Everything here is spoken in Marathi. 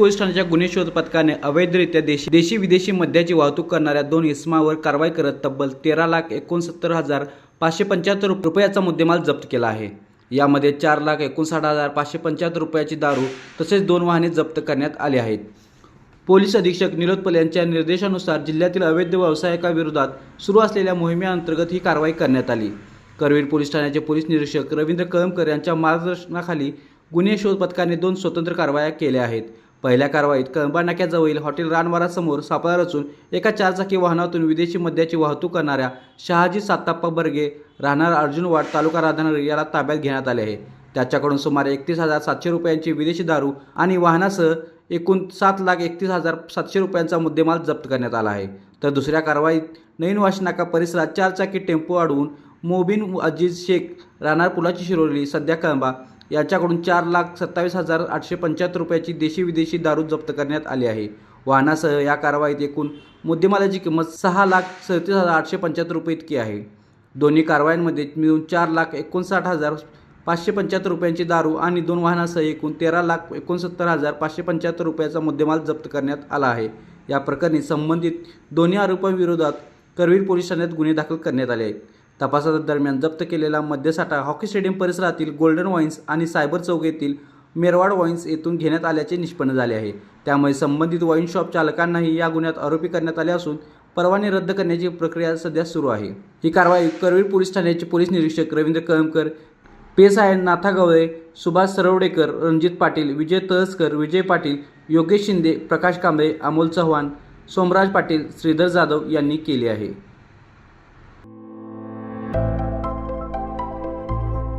पोलीस ठाण्याच्या गुन्हे शोध पथकाने अवैधरित्या देशी विदेशी मद्याची वाहतूक करणाऱ्या 2 इसमावर कारवाई करत तब्बल 13,69,575 रुपयाचा मुद्देमाल जप्त केला आहे। यामध्ये 4,59,575 रुपयाची दारू तसेच 2 वाहने जप्त करण्यात आली आहेत। पोलीस अधीक्षक निलोत्पल यांच्या निर्देशानुसार जिल्ह्यातील अवैध व्यावसायिकांविरोधात सुरू असलेल्या मोहिमेअंतर्गत ही कारवाई करण्यात आली। करवीर पोलीस ठाण्याचे पोलीस निरीक्षक रवींद्र कळमकर यांच्या मार्गदर्शनाखाली गुन्हे शोध पथकाने 2 स्वतंत्र कारवाया केल्या आहेत। पहिल्या कारवाईत कळंबा नाक्याजवळील हॉटेल रानवारा समोर सापळा रचून एका 4 चाकी वाहनातून विदेशी मद्याची वाहतूक करणाऱ्या शहाजी साताप्पा बर्गे राहणार अर्जुनवाड तालुका राधानगरी याला ताब्यात घेण्यात आले आहे। त्याच्याकडून सुमारे 31,700 रुपयांची विदेशी दारू आणि वाहनासह एकूण 7,31,700 रुपयांचा मुद्देमाल जप्त करण्यात आला आहे। तर दुसऱ्या कारवाईत नवीन वाशी नाका परिसरात 4 चाकी टेम्पो अडवून मोबिन अजीज शेख राहणार पुलाची शिरोली सध्या कळंबा यांच्याकडून 4,27,875 रुपयाची देशी विदेशी दारू जप्त करण्यात आली आहे। वाहनासह या कारवाईत एकूण मुद्देमालाची किंमत 6,37,875 रुपये इतकी आहे। दोन्ही कारवायांमध्ये मिळून 4,59,575 रुपयांची दारू आणि 2 वाहनासह एकूण 13,69,575 रुपयाचा मुद्देमाल जप्त करण्यात आला आहे। या प्रकरणी संबंधित दोन्ही आरोपांविरोधात करवीर पोलीस ठाण्यात गुन्हे दाखल करण्यात आले आहेत। तपासादरम्यान जप्त केलेला मद्यसाठा हॉकी स्टेडियम परिसरातील गोल्डन वाईन्स आणि सायबर चौक येथील मेरवाड वाईन्स येथून घेण्यात आल्याचे निष्पन्न झाले आहे। त्यामुळे संबंधित वाईन शॉप चालकांनाही या गुन्ह्यात आरोपी करण्यात आले असून परवाने रद्द करण्याची प्रक्रिया सध्या सुरू आहे। ही कारवाई करवीर पोलीस ठाण्याचे पोलीस निरीक्षक रवींद्र कळमकर, PSI नाथा गवळे, सुभाष सरवडेकर, रणजित पाटील, विजय तळसकर, विजय पाटील, योगेश शिंदे, प्रकाश कांबळे, अमोल चव्हाण, सोमराज पाटील, श्रीधर जाधव यांनी केली आहे।